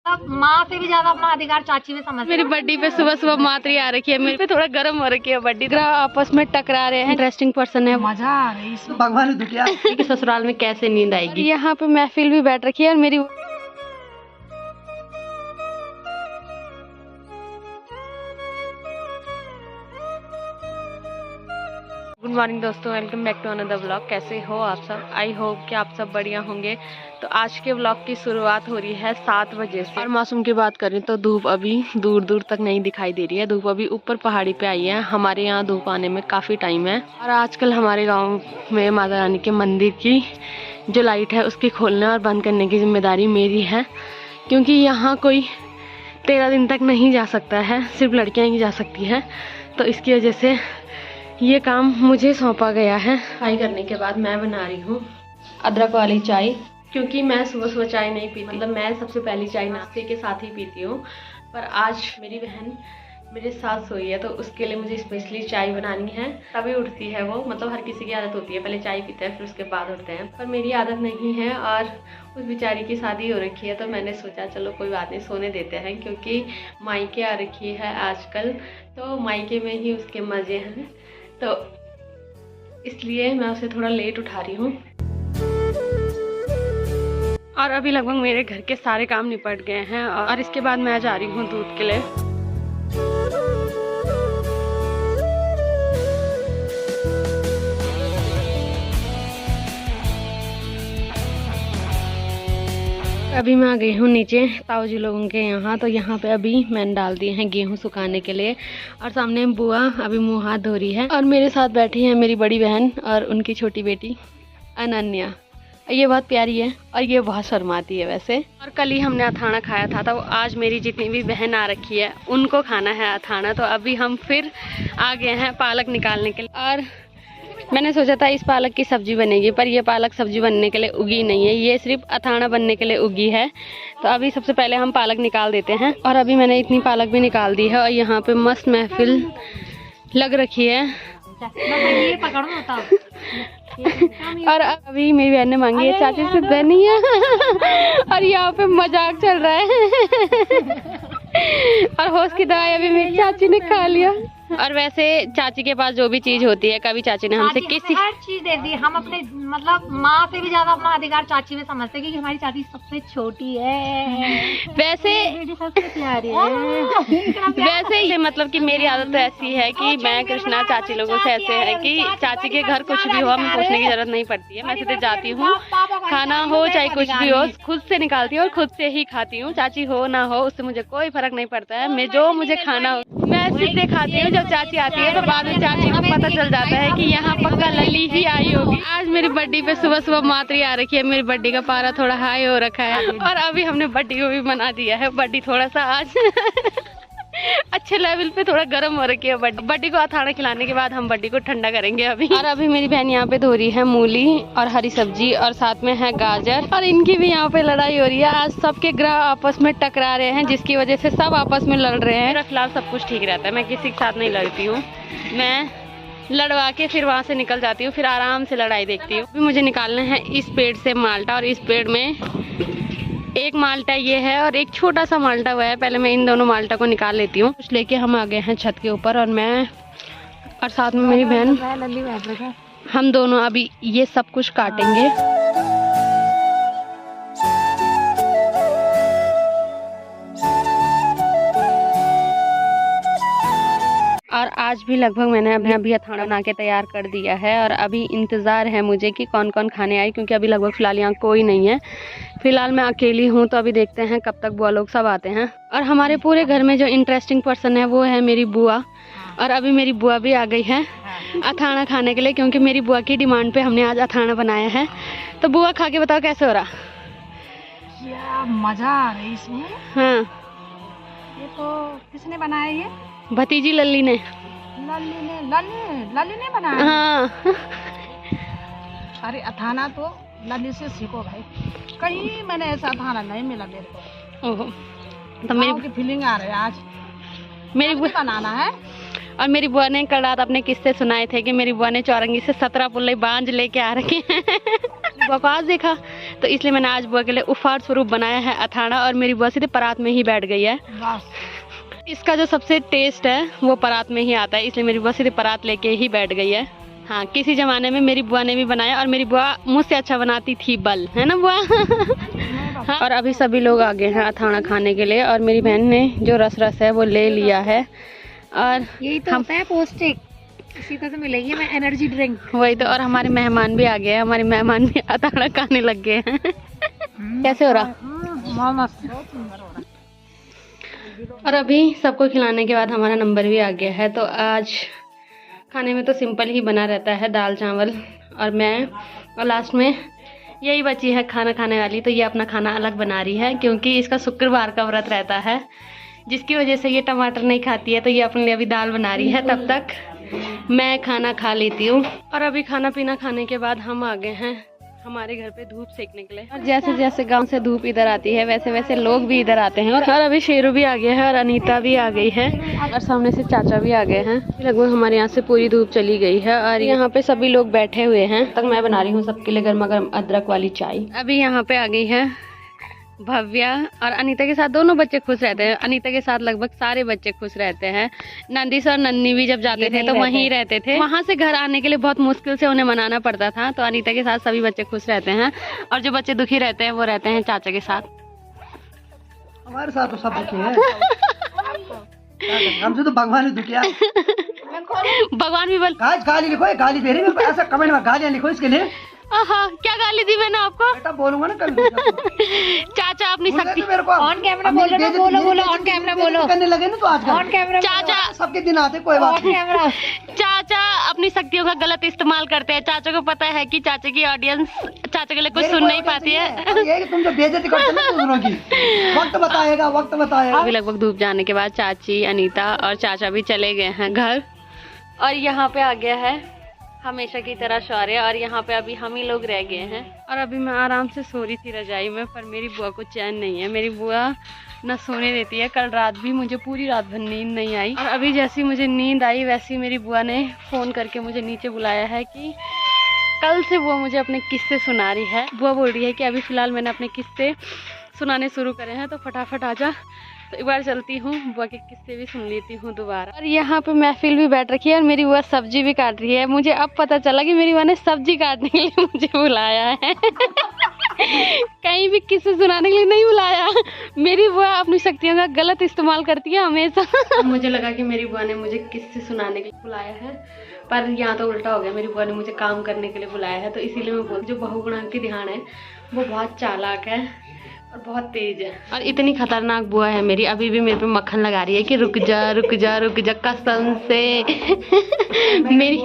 माँ से भी ज्यादा अपना अधिकार चाची में समझ। मेरी बर्थडे पे सुबह सुबह मातरी आ रखी है, मेरे पे थोड़ा गर्म हो रखी है बर्थडे। आपस में टकरा रहे हैं, इंटरेस्टिंग पर्सन है, मजा आ रही है। भगवान तो क्या कि ससुराल में कैसे नींद आएगी। यहाँ पे महफिल भी बैठ रखी है और मेरी गुड मॉर्निंग दोस्तों, welcome back to another blog. कैसे हो आप सब? आई होप कि आप सब बढ़िया होंगे। तो आज के ब्लॉग की शुरुआत हो रही है 7 बजे से। और मौसम की बात करें तो धूप अभी दूर दूर तक नहीं दिखाई दे रही है। धूप अभी ऊपर पहाड़ी पे आई है। हमारे यहाँ धूप आने में काफ़ी टाइम है। और आजकल हमारे गाँव में माता रानी के मंदिर की जो लाइट है उसकी खोलने और बंद करने की जिम्मेदारी मेरी है, क्योंकि यहाँ कोई 13 दिन तक नहीं जा सकता है, सिर्फ लड़कियाँ ही जा सकती हैं। तो इसकी वजह से ये काम मुझे सौंपा गया है। फ्राई करने के बाद मैं बना रही हूँ अदरक वाली चाय, क्योंकि मैं सुबह सुबह चाय नहीं पीती। मतलब मैं सबसे पहली चाय नाश्ते के साथ ही पीती हूँ, पर आज मेरी बहन मेरे साथ सोई है तो उसके लिए मुझे स्पेशली चाय बनानी है। तभी उठती है वो, मतलब हर किसी की आदत होती है, पहले चाय पीते हैं फिर उसके बाद उठते हैं, पर मेरी आदत नहीं है। और उस बेचारी की शादी हो रखी है तो मैंने सोचा चलो कोई बात नहीं, सोने देते हैं, क्योंकि मायके आ रखी है आजकल, तो मायके में ही उसके मज़े हैं। तो इसलिए मैं उसे थोड़ा लेट उठा रही हूँ। और अभी लगभग मेरे घर के सारे काम निपट गए हैं और इसके बाद मैं जा रही हूँ दूध के लिए। अभी मैं आ गई हूँ नीचे ताऊ जी लोगों के यहाँ। तो यहाँ पे अभी मैंने डाल दिए हैं गेहूँ सुखाने के लिए, और सामने बुआ अभी मुँह हाथ धो रही है। और मेरे साथ बैठी है मेरी बड़ी बहन और उनकी छोटी बेटी अनन्या। ये बहुत प्यारी है और ये बहुत शर्माती है वैसे। और कल ही हमने अथाना खाया था, तो आज मेरी जितनी भी बहन आ रखी है उनको खाना है अथाना। तो अभी हम फिर आ गए हैं पालक निकालने के लिए। और मैंने सोचा था इस पालक की सब्जी बनेगी, पर ये पालक सब्जी बनने के लिए उगी नहीं है, ये सिर्फ अथाना बनने के लिए उगी है। तो अभी सबसे पहले हम पालक निकाल देते हैं। और अभी मैंने इतनी पालक भी निकाल दी है और यहाँ पे मस्त महफिल लग रखी है। ये पकड़ो होता। और अभी मेरी बहन ने मांगी है चाची से धनिया और यहाँ पे मजाक चल रहा है। और होश की दवाई अभी मेरी चाची ने खा लिया। और वैसे चाची के पास जो भी चीज होती है, कभी चाची ने हमसे किसी हर चीज दे दी। हम अपने मतलब माँ से भी ज्यादा अपना अधिकार चाची में समझते, क्योंकि हमारी चाची सबसे छोटी है, वैसे सबसे प्यारी है। वैसे मतलब कि मेरी आदत तो ऐसी है कि मैं कृष्णा चाची लोगों से ऐसे है कि चाची के घर कुछ भी हो हमें पूछने की जरूरत नहीं पड़ती है। मैं सीधे जाती हूँ, खाना हो चाहे कुछ भी हो खुद से निकालती हूँ और खुद से ही खाती हूँ। चाची हो ना हो उससे मुझे कोई फर्क नहीं पड़ता है। मैं जो मुझे खाना हो मैं सीधे खाती हूँ। जब चाची आती है तो बाद में चाची को पता चल जाता है कि यहाँ पक्का लली ही आई होगी। आज मेरी बर्थडे पे सुबह सुबह मातरी आ रखी है। मेरी बर्थडे का पारा थोड़ा हाई हो रखा है और अभी हमने बर्थडे को भी मना दिया है। बर्थडे थोड़ा सा आज अच्छे लेवल पे थोड़ा गर्म हो रखी है। बर्थडे को अथाना खिलाने के बाद हम बर्थडे को ठंडा करेंगे अभी। और अभी मेरी बहन यहाँ पे धो रही है मूली और हरी सब्जी, और साथ में है गाजर। और इनकी भी यहाँ पे लड़ाई हो रही है। आज सबके ग्रह आपस में टकरा रहे हैं, जिसकी वजह से सब आपस में लड़ रहे हैं। मेरा फिलहाल सब कुछ ठीक रहता है, मैं किसी के साथ नहीं लड़ती हूँ। मैं लड़वा के फिर वहाँ से निकल जाती हूँ, फिर आराम से लड़ाई देखती हूँ। अभी मुझे निकालने हैं इस पेड़ से माल्टा, और इस पेड़ में एक माल्टा ये है और एक छोटा सा माल्टा हुआ है। पहले मैं इन दोनों माल्टा को निकाल लेती हूँ। कुछ लेके हम आ गए हैं छत के ऊपर, और मैं और साथ में मेरी बहन, हम दोनों अभी ये सब कुछ काटेंगे। और आज भी लगभग मैंने अभी अथाना बना के तैयार कर दिया है। और अभी इंतज़ार है मुझे कि कौन कौन खाने आए, क्योंकि अभी लगभग फ़िलहाल यहाँ कोई नहीं है। फ़िलहाल मैं अकेली हूँ, तो अभी देखते हैं कब तक बुआ लोग सब आते हैं। और हमारे पूरे घर में जो इंटरेस्टिंग पर्सन है वो है मेरी बुआ। और अभी मेरी बुआ भी आ गई है अथाना खाने के लिए, क्योंकि मेरी बुआ की डिमांड पे हमने आज अथाना बनाया है। तो बुआ खा के बताओ कैसे हो रहा? क्या मजा आ रही इसमें। हाँ, ये तो किसने बनाया? ये भतीजी लल्ली ने बनाया। हाँ। अरे अथाना तो लल्ली से सीखो भाई, कहीं मैंने ऐसा अथाना नहीं मिला मेरे को। ओहो, तो मेरी की फीलिंग आ रही है आज। मेरी बुआ बनाना है। और मेरी बुआ ने कल रात अपने किस्से सुनाए थे कि मेरी बुआ ने चौरंगी से 17 पुल्ले बांझ लेके आ रखे हैं। बकवास देखा, तो इसलिए मैंने आज बुआ के लिए उपहार स्वरूप बनाया है अथाना, और मेरी बुआ सीधे परात में ही बैठ गई है। इसका जो सबसे टेस्ट है वो परात में ही आता है, इसलिए मेरी बुआ सीधे परात लेके ही बैठ गई है। हाँ, किसी ज़माने में मेरी बुआ ने भी बनाया, और मेरी बुआ मुझसे अच्छा बनाती थी बल, है ना बुआ? हाँ। और अभी सभी लोग आ गए हैं अथाना खाने के लिए, और मेरी बहन ने जो रस है वो ले लिया है। और यही तो होता है पौष्टिक, इसी तरह से मिलेगी हमें एनर्जी ड्रिंक। वही तो। और हमारे मेहमान भी आ गए हैं, हमारे मेहमान भी अथाना खाने लग गए हैं। कैसे हो रहा? और अभी सबको खिलाने के बाद हमारा नंबर भी आ गया है। तो आज खाने में तो सिंपल ही बना रहता है, दाल चावल और मैं, और लास्ट में यही बची है खाना खाने वाली। तो ये अपना खाना अलग बना रही है, क्योंकि इसका शुक्रवार का व्रत रहता है, जिसकी वजह से ये टमाटर नहीं खाती है। तो ये अपने लिए अभी दाल बना रही है, तब तक मैं खाना खा लेती हूँ। और अभी खाना पीना खाने के बाद हम आ गए हैं हमारे घर पे धूप सेकने के लिए। और जैसे जैसे गांव से धूप इधर आती है, वैसे वैसे लोग भी इधर आते हैं। और अभी शेरू भी आ गया है, और अनीता भी आ गई है, और सामने से चाचा भी आ गए हैं। लगभग हमारे यहाँ से पूरी धूप चली गई है, और यहाँ पे सभी लोग बैठे हुए हैं। तक मैं बना रही हूँ सबके लिए गर्मा गर्म अदरक वाली चाय। अभी यहाँ पे आ गई है भव्या, और अनीता के साथ दोनों बच्चे खुश रहते हैं। अनीता के साथ लगभग सारे बच्चे खुश रहते हैं। नंदिस और नन्नी भी जब जाते थे तो वहीं रहते थे, वहां से घर आने के लिए बहुत मुश्किल से उन्हें मनाना पड़ता था। तो अनीता के साथ सभी बच्चे खुश रहते हैं, और जो बच्चे दुखी रहते हैं वो रहते हैं चाचा के साथ। हमारे साथ तो सब दुखी है। हमसे तो भगवान ही दुखी है। भगवान भी बोल गाली लिखो, गाली दे रही है, ऐसा कमेंट में गालियाँ लिखो इसके लिए। क्या गाली दी मैंने आपको? बेटा बोलूंगा ना कल। चाचा अपनी शक्ति ऑन कैमरा बोलो ना, बोलो ऑन कैमरा बोलो। करने लगे ना तो आज ऑन कैमरा चाचा सबके दिन आते, कोई बात नहीं। चाचा अपनी शक्तियों का गलत इस्तेमाल करते हैं। चाचा को पता है कि चाचा की ऑडियंस चाचा के लिए कुछ सुन नहीं पाती है। ये कि तुम जो बेइज्जती करते हो ना दूसरों की, वक्त बताएगा, वक्त बताएगा। अभी लगभग धूप जाने के बाद चाची, अनीता और चाचा भी चले गए हैं घर, और यहाँ पे आ गया है हमेशा की तरह शौर्य, और यहाँ पे अभी हम ही लोग रह गए हैं। और अभी मैं आराम से सो रही थी रजाई में, पर मेरी बुआ को चैन नहीं है। मेरी बुआ न सोने देती है। कल रात भी मुझे पूरी रात भर नींद नहीं आई, और अभी जैसी मुझे नींद आई वैसी मेरी बुआ ने फ़ोन करके मुझे नीचे बुलाया है कि कल से बुआ मुझे अपने किस्से सुना रही है। बुआ बोल रही है कि अभी फ़िलहाल मैंने अपने किस्से सुनाने शुरू करे हैं, तो फटाफट आ जा। तो एक बार चलती हूँ, बुआ के किस्से भी सुन लेती हूँ दोबारा। और यहाँ पे महफिल भी बैठ रखी है, और मेरी बुआ सब्जी भी काट रही है। मुझे अब पता चला कि मेरी बुआ ने सब्जी काटने के लिए मुझे बुलाया है। कहीं भी किस्से सुनाने के लिए नहीं बुलाया। मेरी बुआ अपनी शक्तियों का गलत इस्तेमाल करती है हमेशा। मुझे लगा कि मेरी बुआ ने मुझे किस्से सुनाने के लिए बुलाया है, पर यहाँ तो उल्टा हो गया। मेरी बुआ ने मुझे काम करने के लिए बुलाया है। तो इसीलिए मैं बोल, जो बहुगुणा की ध्यान है वो बहुत चालाक है और बहुत तेज है, और इतनी खतरनाक बुआ है मेरी। अभी भी मेरे पे मक्खन लगा रही है कि रुक जा रुक जा रुक जा, कसम से। मेरी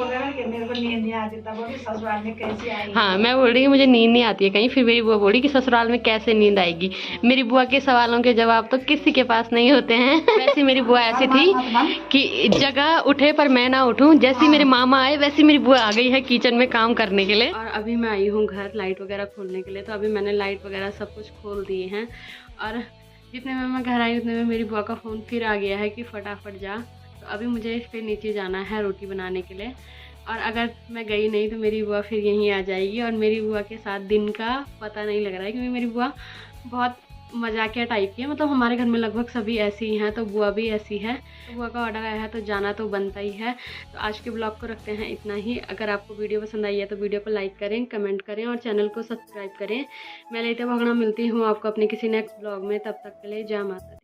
हाँ, मैं बोल रही हूँ मुझे नींद नहीं आती है कहीं, फिर मेरी बुआ बोली कि ससुराल में कैसे नींद आएगी। मेरी बुआ के सवालों के जवाब तो किसी के पास नहीं होते हैं। वैसे मेरी बुआ ऐसी थी कि जगह उठे पर मैं ना उठूं। जैसे मेरे मामा आए वैसी मेरी बुआ आ गई है किचन में काम करने के लिए। और अभी मैं आई हूँ घर लाइट वगैरह खोलने के लिए, तो अभी मैंने लाइट वगैरह सब कुछ खोल दिए हैं। और जितने में मैं घर आई उतने में मेरी बुआ का फ़ोन फिर आ गया है कि फटाफट जा। तो अभी मुझे फिर नीचे जाना है रोटी बनाने के लिए, और अगर मैं गई नहीं तो मेरी बुआ फिर यहीं आ जाएगी। और मेरी बुआ के साथ दिन का पता नहीं लग रहा है, क्योंकि मेरी बुआ बहुत मजाकिया टाइप की है। मतलब हमारे घर में लगभग सभी ऐसी ही हैं, तो बुआ भी ऐसी है। तो बुआ का ऑर्डर आया है तो जाना तो बनता ही है। तो आज के ब्लॉग को रखते हैं इतना ही। अगर आपको वीडियो पसंद आई है तो वीडियो को लाइक करें, कमेंट करें और चैनल को सब्सक्राइब करें। मैं लेते भगना मिलती हूँ आपको अपने किसी नेक्स्ट ब्लॉग में। तब तक के लिए जय माता दी।